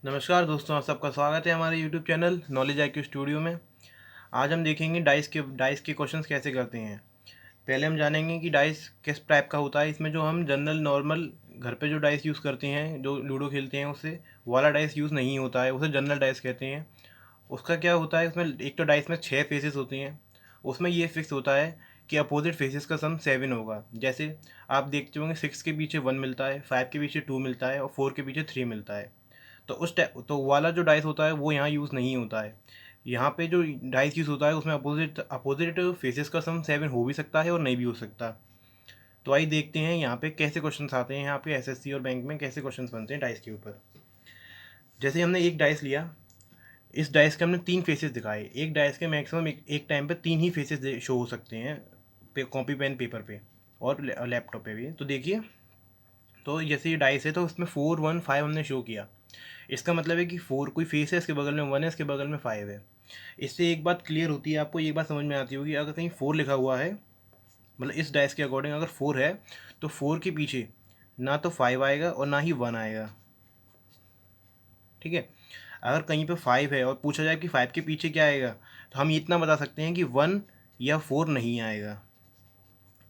नमस्कार दोस्तों, आप सबका स्वागत है हमारे YouTube channel knowledge IQ studio में। आज हम देखेंगे डाइस के क्वेश्चंस कैसे करते हैं। पहले हम जानेंगे कि डाइस किस टाइप का होता है। इसमें जो हम जनरल नॉर्मल घर पे जो डाइस यूज़ करते हैं, जो लूडो खेलते हैं, उससे वाला डाइस यूज़ नहीं होता है, उसे जनरल डाइस कहते हैं। उसका क्या होता है, उसमें एक तो डाइस में 6 फेसेस होती हैं। उसमें ये फिक्स होता है कि अपोजिट फेसेस का सम 7 होगा। जैसे आप देखते होंगे 6 के पीछे 1 मिलता है, 5 के पीछे 2 मिलता है और 4 के पीछे 3 मिलता है। तो उस टाइप तो वाला जो डाइस होता है वो यहाँ यूज़ नहीं होता है। यहाँ पे जो डाइस यूज़ होता है उसमें अपोजिट अपोजिट फेसेस का सम 7 हो भी सकता है और नहीं भी हो सकता। तो आइए देखते हैं यहाँ पे कैसे क्वेश्चंस आते हैं, यहाँ पे एसएससी और बैंक में कैसे क्वेश्चंस बनते हैं डाइस के ऊपर। जैसे हमने एक डाइस लिया, इस डाइस के हमने 3 फेसेस दिखाए। एक डाइस के मैक्सिमम एक टाइम पे 3 ही फेसेस शो हो सकते हैं कॉपी पेन पेपर पे और लैपटॉप पे भी। तो देखिए, तो जैसे ये डाइस है तो उसमें 4 1 5 हमने शो किया। इसका मतलब है कि 4 कोई फेस है, इसके बगल में 1 है, इसके बगल में 5 है। इससे एक बात क्लियर होती है, आपको एक बात समझ में आती होगी, अगर कहीं 4 लिखा हुआ है, मतलब इस डाइस के अकॉर्डिंग अगर 4 है, तो 4 के पीछे ना तो 5 आएगा और ना ही 1 आएगा। ठीक है। अगर कहीं पे 5 है और पूछा जाए कि 5 के पीछे क्या आएगा, तो हम इतना बता सकते हैं कि 1 या 4 नहीं आएगा,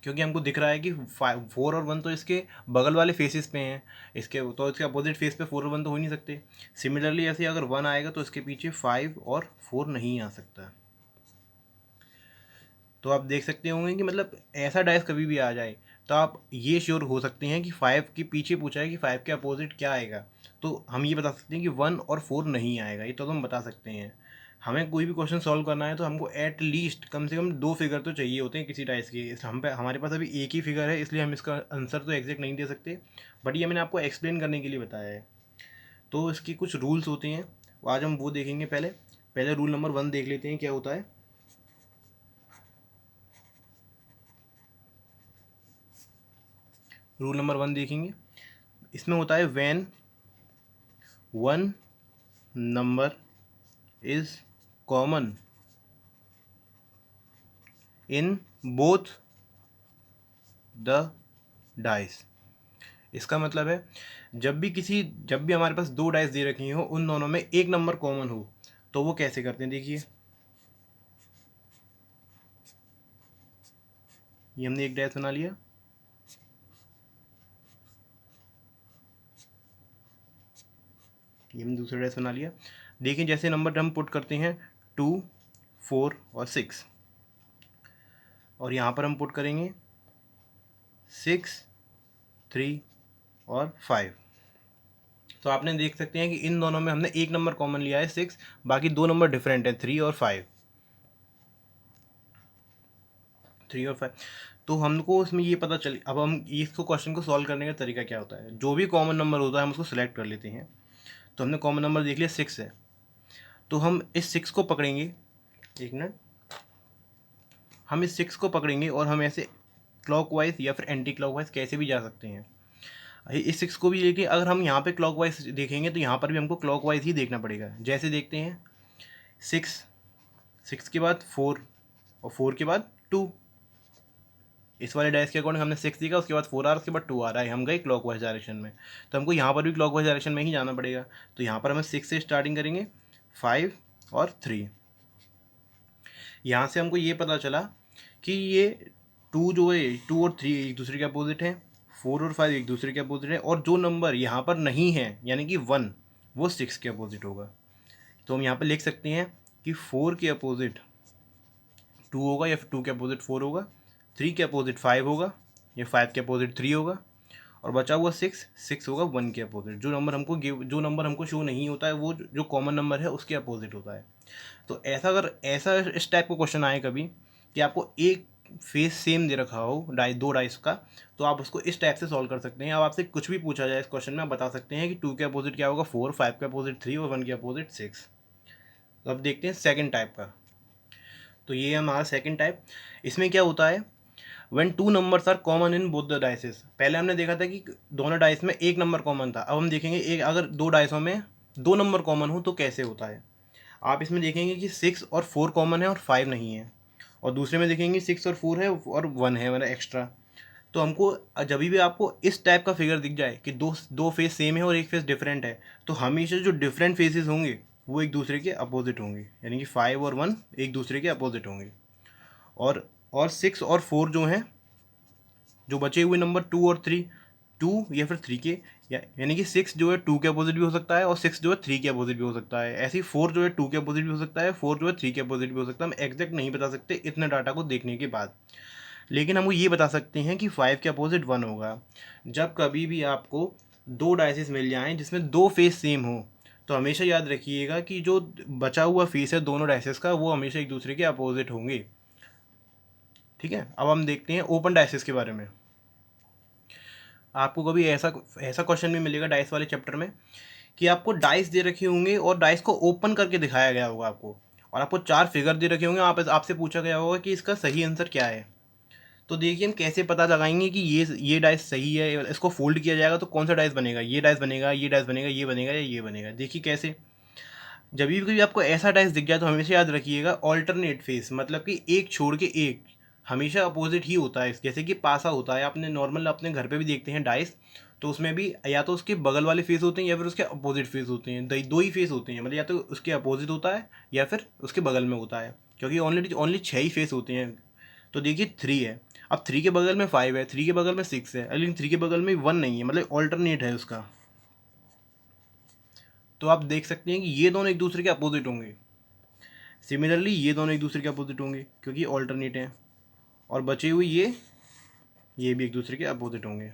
क्योंकि हमको दिख रहा है कि 4 और 1 तो इसके बगल वाले फेसेस पे हैं। इसके अपोजिट फेस पे 4 और 1 तो हो ही नहीं सकते। सिमिलरली ऐसे अगर 1 आएगा तो इसके पीछे 5 और 4 नहीं आ सकता। तो आप देख सकते होंगे कि मतलब ऐसा डाइस कभी भी आ जाए तो आप ये श्योर हो सकते हैं कि 5 के पीछे पूछा है कि 5 के अपोजिट क्या आएगा, तो हम ये बता सकते हैं कि 1 और 4 नहीं आएगा। ये तो हम बता सकते हैं। हमें कोई भी क्वेश्चन सॉल्व करना है तो हमको एट लीस्ट कम से कम 2 फिगर तो चाहिए होते हैं किसी डाइस के। हम पे हमारे पास अभी एक ही फिगर है, इसलिए हम इसका आंसर तो एग्जैक्ट नहीं दे सकते, बट ये मैंने आपको एक्सप्लेन करने के लिए बताया है। तो इसकी कुछ रूल्स होते हैं, आज हम वो देखेंगे। पहले पहले रूल नंबर 1 देख लेते हैं क्या होता है। रूल नंबर 1 देखेंगे, इसमें होता है when one number is common in both the dice. इसका मतलब है जब भी हमारे पास 2 डाइस दे रखी हो, उन दोनों में एक नंबर कॉमन हो, तो वो कैसे करते हैं देखिए। ये हमने एक डाइस बना लिया, ये हमने दूसरा डाइस बना लिया। देखिए जैसे नंबर हम पुट करते हैं 2 4 और 6, और यहाँ पर हम पुट करेंगे 6 3 और 5। तो आपने देख सकते हैं कि इन दोनों में हमने एक नंबर कॉमन लिया है 6, बाकी 2 नंबर डिफरेंट है 3 और 5। 3 और 5। तो हमको इसमें ये पता चल, अब हम इसको क्वेश्चन को सॉल्व करने का तरीका क्या होता है। जो भी कॉमन नंबर होता है हम उसको सिलेक्ट कर लेते हैं। तो हमने कॉमन नंबर देख लिया 6 है, तो हम इस 6 को पकड़ेंगे। एक मिनट, हम इस 6 को पकड़ेंगे और हम ऐसे क्लॉकवाइज या फिर एंटी क्लॉकवाइज कैसे भी जा सकते हैं। इस 6 को भी लेके अगर हम यहाँ पे क्लॉकवाइज देखेंगे तो यहाँ पर भी हमको क्लॉकवाइज ही देखना पड़ेगा। जैसे देखते हैं, 6 6 के बाद 4 और 4 के बाद 2। इस वाले डाइस के अकॉर्डिंग हमने 6 देखा, उसके बाद 4 आ रहा है, उसके बाद 2 आ रहा है, हम गए क्लॉकवाइज डायरेक्शन में। तो हमको यहाँ पर भी क्लॉकवाइज डायरेक्शन में ही जाना पड़ेगा। तो यहाँ पर हमें 6 से स्टार्टिंग करेंगे, 5 और 3। यहाँ से हमको ये पता चला कि ये 2 जो है, 2 और 3 एक दूसरे के अपोजिट हैं, 4 और 5 एक दूसरे के अपोजिट है, और जो नंबर यहाँ पर नहीं है यानी कि 1, वो 6 के अपोजिट होगा। तो हम यहाँ पर लिख सकते हैं कि 4 के अपोजिट 2 होगा, या फिर 2 के अपोजिट 4 होगा, 3 के अपोजिट 5 होगा, या 5 के अपोजिट 3 होगा, और बचा हुआ 6 होगा 1 के अपोजिट। जो नंबर हमको शो नहीं होता है वो जो कॉमन नंबर है उसके अपोजिट होता है। तो ऐसा इस टाइप का क्वेश्चन आए कभी कि आपको एक फेस सेम दे रखा हो दो डाइस का, तो आप उसको इस टाइप से सॉल्व कर सकते हैं। अब आपसे कुछ भी पूछा जाए इस क्वेश्चन में, आप बता सकते हैं कि 2 के अपोजिट क्या होगा 4, 5 के अपोजिट 3 और 1 के अपोजिट 6। तो अब देखते हैं सेकंड टाइप का। तो ये हमारा सेकंड टाइप। इसमें क्या होता है, when 2 numbers are common in both the dices. पहले हमने देखा था कि दोनों डाइस में एक नंबर कॉमन था। अब हम देखेंगे एक अगर 2 डाइसों में 2 नंबर कॉमन हो तो कैसे होता है। आप इसमें देखेंगे कि 6 और 4 कॉमन है और 5 नहीं है, और दूसरे में देखेंगे 6 और 4 है और 1 है, मतलब एक्स्ट्रा। तो हमको जब भी आपको इस टाइप का फिगर दिख जाए कि दो दो फेस सेम है और एक फेस डिफरेंट है, तो हमेशा जो डिफरेंट फेसेस होंगे वो एक दूसरे के अपोजिट होंगे, यानी कि 5 और 1 एक दूसरे के अपोजिट होंगे। और 6 और 4 जो हैं, जो बचे हुए नंबर 2 और 3, 2 या फिर 3 के, यानी कि 6 जो है 2 के अपोजिट भी हो सकता है और 6 जो है 3 के अपोजिट भी हो सकता है। ऐसे ही 4 जो है 2 के अपोजिट भी हो सकता है, 4 जो है 3 के अपोजिट भी हो सकता है। हम एग्जैक्ट नहीं बता सकते इतने डाटा को देखने के बाद, लेकिन हम वो ये बता सकते हैं कि 5 के अपोजिट 1 होगा। जब कभी भी आपको दो डाइसेस मिल जाएं जिसमें दो फेस सेम हो, तो हमेशा याद रखिएगा कि जो बचा हुआ फेस है दोनों डाइसेस का, वो हमेशा एक दूसरे के अपोजिट होंगे। ठीक है, अब हम देखते हैं ओपन डाइसेस के बारे में। आपको कभी ऐसा ऐसा क्वेश्चन भी मिलेगा डाइस वाले चैप्टर में कि आपको डाइस दे रखे होंगे और डाइस को ओपन करके दिखाया गया होगा आपको, और आपको 4 फिगर दे रखे होंगे, आपसे पूछा गया होगा कि इसका सही आंसर क्या है। तो देखिए हम कैसे पता लगाएंगे कि ये डाइस सही है, इसको फोल्ड किया जाएगा तो कौन सा डाइस बनेगा, ये डाइस बनेगा, ये डाइस बनेगा, ये बनेगा या ये बनेगा। देखिए कैसे, जब भी आपको ऐसा डाइस दिख जाए तो हमेशा याद रखिएगा ऑल्टरनेट फेस, मतलब कि एक छोड़ के एक, हमेशा अपोजिट ही होता है। जैसे कि पासा होता है, आपने नॉर्मल अपने घर पे भी देखते हैं डाइस, तो उसमें भी या तो उसके बगल वाले फेस होते हैं या फिर उसके अपोजिट फेस होते हैं। दो ही फेस होते हैं, मतलब या तो उसके अपोजिट होता है या फिर उसके बगल में होता है, क्योंकि ओनली ओनली 6 ही फेस होते हैं। तो देखिए 3 है, अब 3 के बगल में 5 है, 3 के बगल में 6 है, लेकिन 3 के बगल में 1 नहीं है, मतलब ऑल्टरनेट है उसका। तो आप देख सकते हैं कि ये दोनों एक दूसरे के अपोजिट होंगे। सिमिलरली ये दोनों एक दूसरे के अपोजिट होंगे क्योंकि ऑल्टरनेट हैं, और बचे हुए ये भी एक दूसरे के अपोजिट होंगे।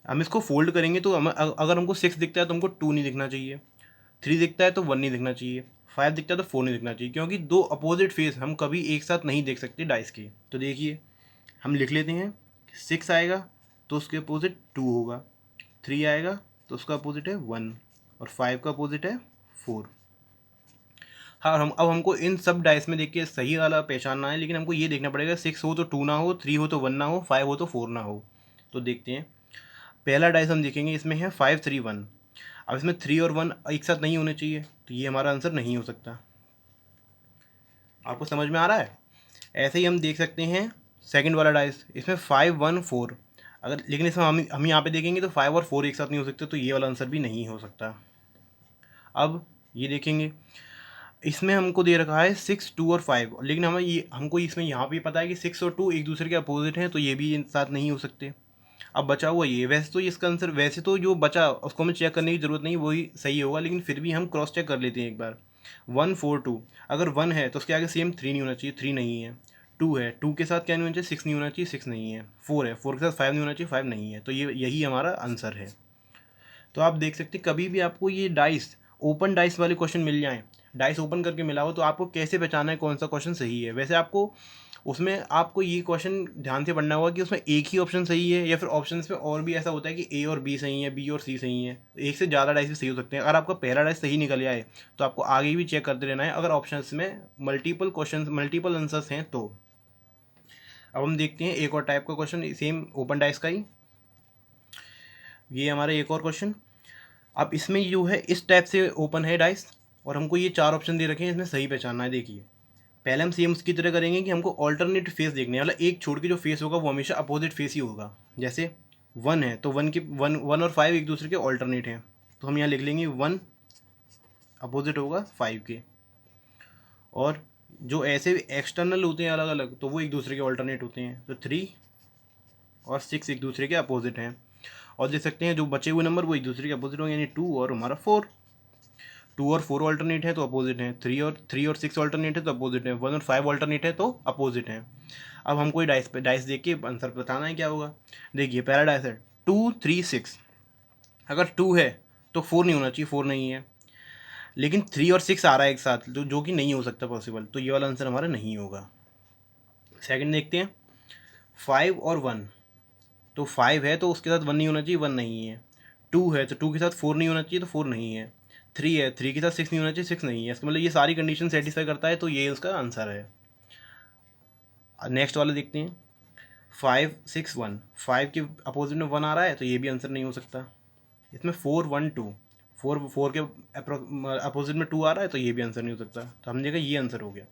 हम इसको फोल्ड करेंगे तो अगर हमको 6 दिखता है तो हमको 2 नहीं दिखना चाहिए, 3 दिखता है तो 1 नहीं दिखना चाहिए, 5 दिखता है तो 4 नहीं दिखना चाहिए, क्योंकि दो अपोजिट फेस हम कभी एक साथ नहीं देख सकते डाइस के। तो देखिए हम लिख लेते हैं, 6 आएगा तो उसके अपोजिट 2 होगा, 3 आएगा तो उसका अपोजिट है 1, और 5 का अपोजिट है 4। हाँ, हम अब हमको इन सब डाइस में देख के सही वाला पहचानना है, लेकिन हमको ये देखना पड़ेगा 6 हो तो 2 ना हो, 3 हो तो 1 ना हो, 5 हो तो 4 ना हो। तो देखते हैं, पहला डाइस हम देखेंगे, इसमें है 5 3 1। अब इसमें 3 और 1 एक साथ नहीं होने चाहिए, तो ये हमारा आंसर नहीं हो सकता। आपको समझ में आ रहा है? ऐसे ही हम देख सकते हैं सेकंड वाला डाइस, इसमें 5 1 4, अगर लेकिन इसमें हम यहाँ पे देखेंगे तो 5 और 4 एक साथ नहीं हो सकते, तो ये वाला आंसर भी नहीं हो सकता। अब ये देखेंगे, इसमें हमको दे रखा है 6 2 और 5, लेकिन हमको इसमें यहाँ भी पता है कि 6 और 2 एक दूसरे के अपोजिट हैं, तो ये भी एक साथ नहीं हो सकते। अब बचा हुआ ये, वैसे तो इसका आंसर, वैसे तो जो बचा उसको हमें चेक करने की ज़रूरत नहीं, वही सही होगा, लेकिन फिर भी हम क्रॉस चेक कर लेते हैं एक बार। 1 4 2, अगर 1 है तो उसके आगे सेम 3 नहीं होना चाहिए, 3 नहीं है। 2 है, 2 के साथ क्या नहीं होना चाहिए, 6 नहीं होना चाहिए, 6 नहीं है। 4 है, 4 के साथ 5 नहीं होना चाहिए, 5 नहीं है। तो ये यही हमारा आंसर है। तो आप देख सकते कभी भी आपको ये डाइस, ओपन डाइस वाले क्वेश्चन मिल जाएं, डाइस ओपन करके मिला हो, तो आपको कैसे पहचाना है कौन सा क्वेश्चन सही है। वैसे आपको उसमें आपको ये क्वेश्चन ध्यान से पढ़ना होगा कि उसमें एक ही ऑप्शन सही है या फिर ऑप्शंस में और भी ऐसा होता है कि ए और बी सही है, बी और सी सही है, एक से ज़्यादा डाइस भी सही हो सकते हैं। अगर आपका पहला डाइस सही निकल आए तो आपको आगे भी चेक करते रहना है, अगर ऑप्शंस में मल्टीपल क्वेश्चन मल्टीपल आंसर्स हैं तो। अब हम देखते हैं एक और टाइप का क्वेश्चन सेम ओपन डाइस का ही, ये हमारा एक और क्वेश्चन। अब इसमें जो है इस टाइप से ओपन है डाइस, और हमको ये 4 ऑप्शन दे रखे हैं, इसमें सही पहचानना है। देखिए पहले हम सेम उसकी तरह करेंगे कि हमको ऑल्टरनेट फेस देखने हैं, मतलब एक छोड़ के जो फेस होगा वो हमेशा अपोजिट फेस ही होगा। जैसे 1 है तो 1 और 5 एक दूसरे के ऑल्टरनेट हैं, तो हम यहाँ लिख लेंगे 1 अपोजिट होगा 5 के। और जो ऐसे एक्सटर्नल होते हैं अलग अलग, तो वो एक दूसरे के ऑल्टरनेट होते हैं, तो 3 और 6 एक दूसरे के अपोजिट हैं। और देख सकते हैं जो बचे हुए नंबर वो एक दूसरे के अपोजिट होंगे, यानी 2 और हमारा 4। 2 और 4 ऑल्टरनेट है तो अपोजिट हैं, 3 और 6 ऑल्टरनेट है तो अपोजिट है, 1 और 5 ऑल्टरनेट है तो अपोजिट हैं। अब हमको डाइस देख के आंसर बताना है क्या होगा। देखिए पहला डाइस है 2 3 6, अगर 2 है तो 4 नहीं होना चाहिए, 4 नहीं है, लेकिन 3 और 6 आ रहा है एक साथ, जो कि नहीं हो सकता पॉसिबल, तो ये वाला आंसर हमारा नहीं होगा। सेकंड देखते हैं 5 और 1, तो 5 है तो उसके साथ 1 नहीं होना चाहिए, 1 नहीं है। 2 है तो 2 के साथ 4 नहीं होना चाहिए, तो 4 नहीं है। 3 है, 3 के साथ 6 नहीं होना चाहिए, 6 नहीं है। इसका मतलब ये सारी कंडीशन सेटिस्फाई करता है, तो ये उसका आंसर है। नेक्स्ट वाला देखते हैं 5 6 1, 5 के अपोजिट में 1 आ रहा है तो ये भी आंसर नहीं हो सकता। इसमें 4 1 2, 4 के अपोजिट में 2 आ रहा है तो ये भी आंसर नहीं हो सकता, तो हमने कहा ये आंसर हो गया।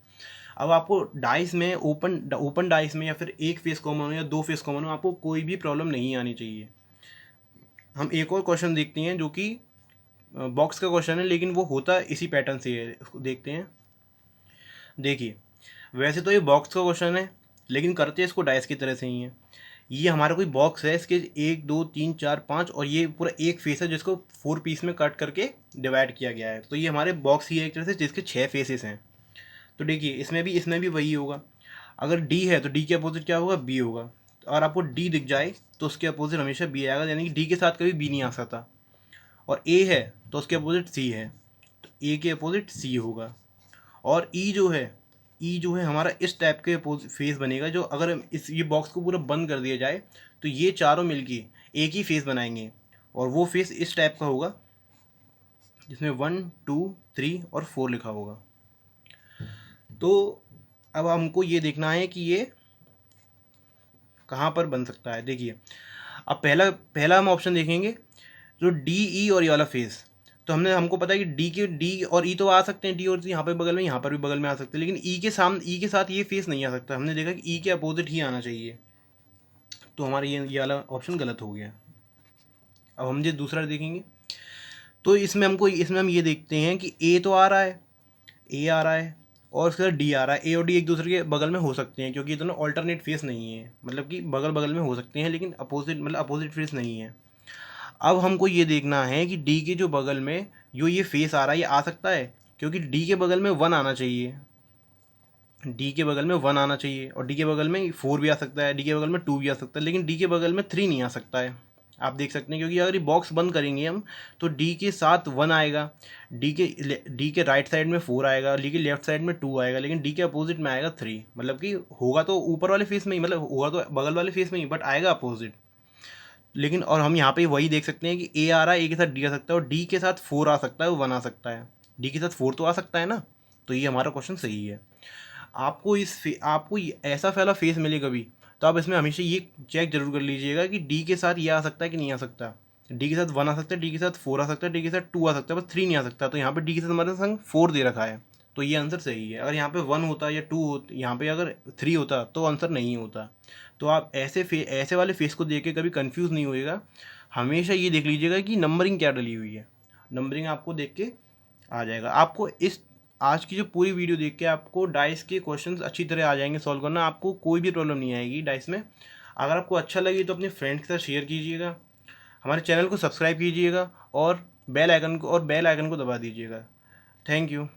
अब आपको डाइस में ओपन डाइस में या फिर एक फेस कॉमन हो या दो फेस कॉमन हो, आपको कोई भी प्रॉब्लम नहीं आनी चाहिए। हम एक और क्वेश्चन देखते हैं जो कि बॉक्स का क्वेश्चन है, लेकिन वो होता इसी पैटर्न से है। इसको देखते हैं। देखिए, वैसे तो ये बॉक्स का क्वेश्चन है, लेकिन करते इसको डाइस की तरह से ही है। ये हमारा कोई बॉक्स है, इसके 1 2 3 4 5 और ये पूरा एक फेस है जिसको 4 पीस में कट करके डिवाइड किया गया है। तो ये हमारे बॉक्स ही है एक तरह से, जिसके 6 फेसेस हैं। तो देखिए, इसमें भी वही होगा। अगर डी है तो डी के अपोजिट क्या होगा, बी होगा। और आपको डी दिख जाए तो उसके अपोजिट हमेशा बी आएगा, यानी कि डी के साथ कभी बी नहीं आ सकता। और ए है तो उसके अपोजिट सी है, तो ए के अपोजिट सी होगा। और ई जो है हमारा इस टाइप के फेस बनेगा, जो अगर इस ये बॉक्स को पूरा बंद कर दिया जाए तो ये चारों मिलके एक ही फेस बनाएंगे। और वो फेस इस टाइप का होगा जिसमें 1 2 3 और 4 लिखा होगा। तो अब हमको ये देखना है कि ये कहाँ पर बन सकता है। देखिए, अब पहला पहला हम ऑप्शन देखेंगे, जो डी ई और ये वाला फेस। तो हमको पता है कि डी और ई तो आ सकते हैं, डी और यहाँ पर बगल में, यहाँ पर भी बगल में आ सकते हैं, लेकिन ई के साथ ये फेस नहीं आ सकता। हमने देखा कि ई के अपोजिट ही आना चाहिए। तो हमारा ये वाला ऑप्शन गलत हो गया। अब हम जो दूसरा देखेंगे, तो इसमें हम ये देखते हैं कि ए तो आ रहा है, ए आ रहा है और उसके बाद डी आ रहा है। ए और डी एक दूसरे के बगल में हो सकते हैं, क्योंकि ये दोनों ऑल्टरनेट फेस नहीं है, मतलब कि बगल बगल में हो सकते हैं, लेकिन अपोजिट फेस नहीं है। अब हमको ये देखना है कि डी के जो बगल में जो ये फेस आ रहा है, ये आ सकता है, क्योंकि डी के बगल में 1 आना चाहिए। डी के बगल में 1 आना चाहिए, और डी के बगल में 4 भी आ सकता है, डी के बगल में 2 भी आ सकता है, लेकिन डी के बगल में 3 नहीं आ सकता है। आप देख सकते हैं, क्योंकि अगर ये बॉक्स बंद करेंगे हम तो डी के साथ 1 आएगा, डी के राइट साइड में 4 आएगा, डी के लेफ्ट साइड में 2 आएगा, लेकिन डी के अपोजिट में आएगा 3। मतलब कि होगा तो ऊपर वाले फेस में ही, मतलब होगा तो बगल वाले फेस में ही, बट आएगा अपोजिट। लेकिन और हम यहाँ पे वही देख सकते हैं कि ए आ रहा है, ए के साथ डी आ सकता है, और डी के साथ 4 आ सकता है, 1 आ सकता है। डी के साथ 4 तो आ सकता है ना। तो ये हमारा क्वेश्चन सही है। ऐसा फैला फेस मिले कभी, तो आप इसमें हमेशा ये चेक जरूर कर लीजिएगा कि डी के साथ ये आ सकता है कि नहीं आ सकता। डी के साथ 1 आ सकता है, डी के साथ 4 आ सकता है, डी के साथ 2 आ सकता है, बस 3 नहीं आ सकता। तो यहाँ पे डी के साथ हमारे संग 4 दे रखा है, तो ये आंसर सही है। अगर यहाँ पे 1 होता या 2 होता, यहाँ पे अगर 3 होता तो आंसर नहीं होता। तो आप ऐसे वाले फेस को देख के कभी कंफ्यूज नहीं होइएगा। हमेशा ये देख लीजिएगा कि नंबरिंग क्या डली हुई है। नंबरिंग आपको देख के आ जाएगा। आपको इस आज की जो पूरी वीडियो देख के आपको डाइस के क्वेश्चंस अच्छी तरह आ जाएंगे सॉल्व करना। आपको कोई भी प्रॉब्लम नहीं आएगी डाइस में। अगर आपको अच्छा लगे तो अपने फ्रेंड्स के साथ शेयर कीजिएगा, हमारे चैनल को सब्सक्राइब कीजिएगा और बेल आइकन को दबा दीजिएगा। Thank you.